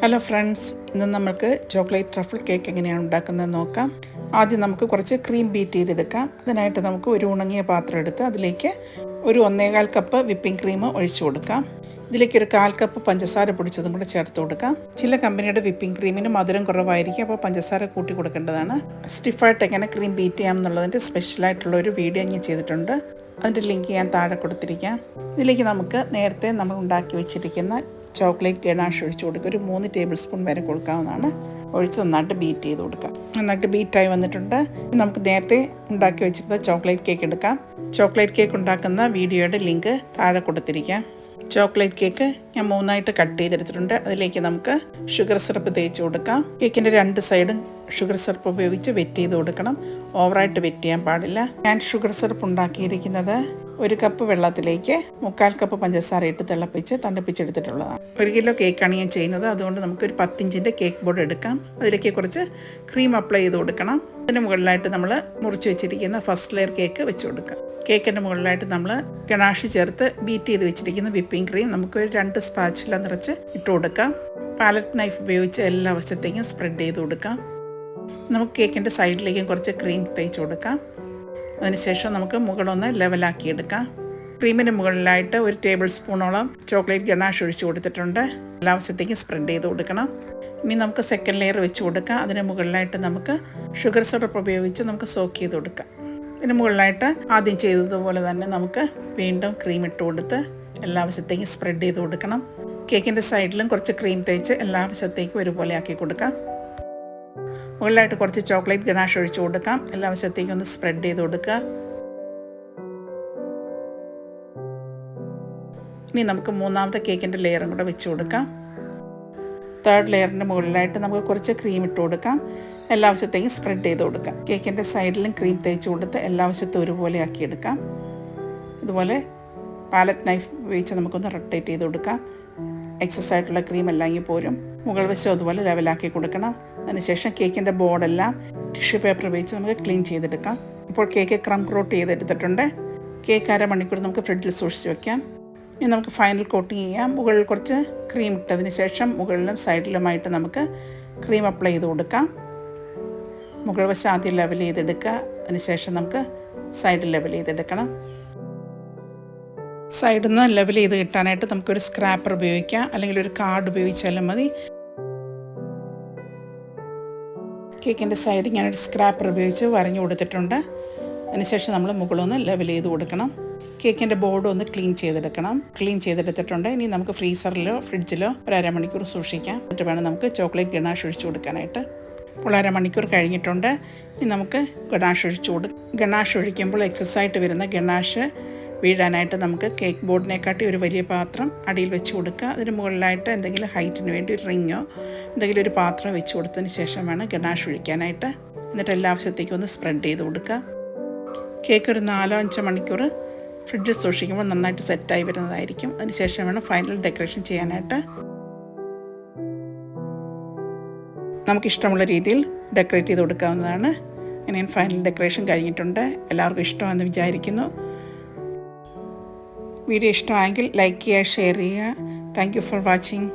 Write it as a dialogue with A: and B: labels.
A: Hello friends, ഇന്ന് നമുക്ക് chocolate truffle cake എങ്ങനെയാണ് ഉണ്ടാക്കുന്നത് നോക്കാം. ആദ്യം നമുക്ക് കുറച്ച് ക്രീം ബീറ്റ് ചെയ്തെടുക്കാം. അതിനായിട്ട് നമുക്ക് ഒരു ഉണങ്ങിയ പാത്രം എടുത്ത് അതിലേക്ക് ഒരു 1.25 കപ്പ് വിപ്പിംഗ് ക്രീം ഒഴിച്ചു കൊടുക്കാം. ഇതിലേക്ക് ഒരു 1/4 കപ്പ് പഞ്ചസാര പൊടിച്ചതും കൂടെ ചേർത്ത് കൊടുക്കാം. ചില കമ്പനിയുടെ വിപ്പിംഗ് ക്രീമിന് മധുരം കുറവായിരിക്കും, അപ്പോൾ പഞ്ചസാര കൂട്ടി കൊടുക്കേണ്ടതാണ്. സ്റ്റിഫായിട്ട് എങ്ങനെ ക്രീം ബീറ്റ് ചെയ്യാം എന്നുള്ളതിൻ്റെ സ്പെഷ്യലായിട്ടുള്ള ഒരു വീഡിയോ ഞാൻ ചെയ്തിട്ടുണ്ട്. അതിൻ്റെ ലിങ്ക് ഞാൻ താഴെ കൊടുത്തിരിക്കാം. ഇതിലേക്ക് നമുക്ക് നേരത്തെ നമ്മൾ ഉണ്ടാക്കി വെച്ചിരിക്കുന്ന ചോക്ലേറ്റ് ഗനാഷ് ഒഴിച്ചു കൊടുക്കുക. ഒരു 3 ടേബിൾ സ്പൂൺ വരെ കൊടുക്കാവുന്നതാണ്. ഒഴിച്ച് നന്നായിട്ട് ബീറ്റ് ചെയ്ത് കൊടുക്കാം. നന്നായിട്ട് ബീറ്റായി വന്നിട്ടുണ്ട്. നമുക്ക് നേരത്തെ ഉണ്ടാക്കി വെച്ചിരുന്ന ചോക്ലേറ്റ് കേക്ക് എടുക്കാം. ചോക്ലേറ്റ് കേക്ക് ഉണ്ടാക്കുന്ന വീഡിയോയുടെ ലിങ്ക് താഴെ കൊടുത്തിരിക്കാം. ചോക്ലേറ്റ് കേക്ക് ഞാൻ 3ആയിട്ട് കട്ട് ചെയ്തെടുത്തിട്ടുണ്ട്. അതിലേക്ക് നമുക്ക് ഷുഗർ സിറപ്പ് തേച്ച് കൊടുക്കാം. കേക്കിൻ്റെ 2 സൈഡും ഷുഗർ സിറപ്പ് ഉപയോഗിച്ച് വെറ്റ് ചെയ്ത് കൊടുക്കണം. ഓവറായിട്ട് വെറ്റ് ചെയ്യാൻ പാടില്ല. ഞാൻ ഷുഗർ സിറപ്പ് ഉണ്ടാക്കിയിരിക്കുന്നത് 1 കപ്പ് വെള്ളത്തിലേക്ക് 3/4 കപ്പ് പഞ്ചസാര ഇട്ട് തിളപ്പിച്ച് തണുപ്പിച്ചെടുത്തിട്ടുള്ളതാണ്. 1 കിലോ കേക്കാണ് ഞാൻ ചെയ്യുന്നത്. അതുകൊണ്ട് നമുക്കൊരു 10 ഇഞ്ചിൻ്റെ കേക്ക് ബോർഡ് എടുക്കാം. അതിലേക്ക് കുറച്ച് ക്രീം അപ്ലൈ ചെയ്ത് കൊടുക്കണം. അതിന് മുകളിലായിട്ട് നമ്മൾ മുറിച്ച് വെച്ചിരിക്കുന്ന ഫസ്റ്റ് ലെയർ കേക്ക് വെച്ച് കൊടുക്കാം. കേക്കിൻ്റെ മുകളിലായിട്ട് നമ്മൾ ഗനാഷ് ചേർത്ത് ബീറ്റ് ചെയ്ത് വെച്ചിരിക്കുന്ന വിപ്പിംഗ് ക്രീം നമുക്ക് ഒരു 2 സ്പാച്ചുല നിറച്ച് ഇട്ട് കൊടുക്കാം. പാലറ്റ് നൈഫ് ഉപയോഗിച്ച് എല്ലാ വശത്തേക്കും സ്പ്രെഡ് ചെയ്ത് കൊടുക്കാം. നമുക്ക് കേക്കിൻ്റെ സൈഡിലേക്കും കുറച്ച് ക്രീം തേച്ച് കൊടുക്കാം. അതിനുശേഷം നമുക്ക് മുകളൊന്ന് ലെവലാക്കിയെടുക്കാം. ക്രീമിന് മുകളിലായിട്ട് 1 ടേബിൾ സ്പൂണോളം ചോക്ലേറ്റ് ഗനാഷ് ഒഴിച്ചു കൊടുത്തിട്ടുണ്ട്. എല്ലാ വശത്തേക്കും സ്പ്രെഡ് ചെയ്ത് കൊടുക്കണം. ഇനി നമുക്ക് സെക്കൻഡ് ലെയർ വെച്ച് കൊടുക്കാം. അതിന് മുകളിലായിട്ട് നമുക്ക് ഷുഗർ സിറപ്പ് ഉപയോഗിച്ച് നമുക്ക് സോക്ക് ചെയ്ത് കൊടുക്കാം. ഇതിന് മുകളിലായിട്ട് ആദ്യം ചെയ്തതുപോലെ തന്നെ നമുക്ക് വീണ്ടും ക്രീം ഇട്ട് കൊടുത്ത് എല്ലാ വശത്തേക്കും സ്പ്രെഡ് ചെയ്ത് കൊടുക്കണം. കേക്കിൻ്റെ സൈഡിലും കുറച്ച് ക്രീം തേച്ച് എല്ലാ വശത്തേക്കും ഒരുപോലെ ആക്കി കൊടുക്കാം. മുകളിലായിട്ട് കുറച്ച് ചോക്ലേറ്റ് ഗനാഷ് ഒഴിച്ചു കൊടുക്കാം. എല്ലാ വശത്തേക്കും ഒന്ന് സ്പ്രെഡ് ചെയ്ത് കൊടുക്കുക. ഇനി നമുക്ക് 3ാമത്തെ കേക്കിൻ്റെ ലെയറും കൂടെ വെച്ച് കൊടുക്കാം. 3rd ലെയറിൻ്റെ മുകളിലായിട്ട് നമുക്ക് കുറച്ച് ക്രീം ഇട്ട് കൊടുക്കാം. എല്ലാ വശത്തേക്കും സ്പ്രെഡ് ചെയ്ത് കൊടുക്കാം. കേക്കിൻ്റെ സൈഡിലും ക്രീം തേച്ച് കൊടുത്ത് എല്ലാ വശത്തും ഒരുപോലെ ആക്കിയെടുക്കാം. ഇതുപോലെ പാലറ്റ് നൈഫ് ഉപയോഗിച്ച് നമുക്കൊന്ന് റൊട്ടേറ്റ് ചെയ്ത് കൊടുക്കാം. എക്സസ് ആയിട്ടുള്ള ക്രീം എല്ലാം പോരും. മുകൾ വശം അതുപോലെ ലെവലാക്കി കൊടുക്കണം. അതിനുശേഷം കേക്കിൻ്റെ ബോർഡെല്ലാം ടിഷ്യൂ പേപ്പർ ഉപയോഗിച്ച് നമുക്ക് ക്ലീൻ ചെയ്തെടുക്കാം. ഇപ്പോൾ കേക്ക് ക്രം കോട്ട് ചെയ്തെടുത്തിട്ടുണ്ട്. കേക്ക് 1/2 മണിക്കൂർ നമുക്ക് ഫ്രിഡ്ജിൽ സൂക്ഷിച്ച് വെക്കാം. ഇനി നമുക്ക് ഫൈനൽ കോട്ടിങ് ചെയ്യാം. മുകളിൽ കുറച്ച് ക്രീം ഇട്ടതിന് ശേഷം മുകളിലും സൈഡിലുമായിട്ട് നമുക്ക് ക്രീം അപ്ലൈ ചെയ്ത് കൊടുക്കാം. മുകൾ വശം ആദ്യം ലെവൽ ചെയ്തെടുക്കുക. അതിനുശേഷം നമുക്ക് സൈഡ് ലെവൽ ചെയ്തെടുക്കണം. സൈഡിൽ നിന്ന് ലെവൽ ചെയ്ത് കിട്ടാനായിട്ട് നമുക്കൊരു സ്ക്രാപ്പർ ഉപയോഗിക്കാം, അല്ലെങ്കിൽ ഒരു കാർഡ് ഉപയോഗിച്ചാലും മതി. കേക്കിൻ്റെ സൈഡ് ഞാനൊരു സ്ക്രാപ്പർ ഉപയോഗിച്ച് വരഞ്ഞു കൊടുത്തിട്ടുണ്ട്. അതിനുശേഷം നമ്മൾ മുകളൊന്ന് ലെവൽ ചെയ്ത് കൊടുക്കണം. കേക്കിൻ്റെ ബോർഡ് ഒന്ന് ക്ലീൻ ചെയ്തെടുക്കണം. ക്ലീൻ ചെയ്തെടുത്തിട്ടുണ്ട്. ഇനി നമുക്ക് ഫ്രീസറിലോ ഫ്രിഡ്ജിലോ ഒരു 1/2 മണിക്കൂർ സൂക്ഷിക്കാം. എന്നിട്ട് വേണം നമുക്ക് ചോക്ലേറ്റ് ഗനാഷ് ഒഴിച്ചു കൊടുക്കാനായിട്ട്. ഇപ്പോൾ 1/2 മണിക്കൂർ കഴിഞ്ഞിട്ടുണ്ട്. ഇനി നമുക്ക് ഗനാഷ് ഒഴിച്ചു കൊടുക്കാം. ഗനാഷ് ഒഴിക്കുമ്പോൾ എക്സസ്സായിട്ട് വരുന്ന ഗനാഷ് വീഴാനായിട്ട് നമുക്ക് കേക്ക് ബോർഡിനെക്കാട്ടി ഒരു വലിയ പാത്രം അടിയിൽ വെച്ച് കൊടുക്കുക. അതിന് മുകളിലായിട്ട് എന്തെങ്കിലും ഹൈറ്റിന് വേണ്ടി ഒരു റിങ്ങോ എന്തെങ്കിലും ഒരു പാത്രം വെച്ച് കൊടുത്തതിന് ശേഷം വേണം ഗനാഷ് ഒഴിക്കാനായിട്ട്. എന്നിട്ട് എല്ലാ വശത്തേക്കും ഒന്ന് സ്പ്രെഡ് ചെയ്ത് കൊടുക്കുക. കേക്ക് ഒരു 4-5 മണിക്കൂർ ഫ്രിഡ്ജിൽ സൂക്ഷിക്കുമ്പോൾ നന്നായിട്ട് സെറ്റായി വരുന്നതായിരിക്കും. അതിനുശേഷം വേണം ഫൈനൽ ഡെക്കറേഷൻ ചെയ്യാനായിട്ട്. നമുക്കിഷ്ടമുള്ള രീതിയിൽ ഡെക്കറേറ്റ് ചെയ്ത് കൊടുക്കാവുന്നതാണ്. ഇങ്ങനെ ഫൈനൽ ഡെക്കറേഷൻ കഴിഞ്ഞിട്ടുണ്ട്. എല്ലാവർക്കും ഇഷ്ടമാണെന്ന് വിചാരിക്കുന്നു. വീഡിയോ ഇഷ്ടമായെങ്കിൽ ലൈക്ക് ചെയ്യുക, ഷെയർ ചെയ്യുക. Thank you for watching.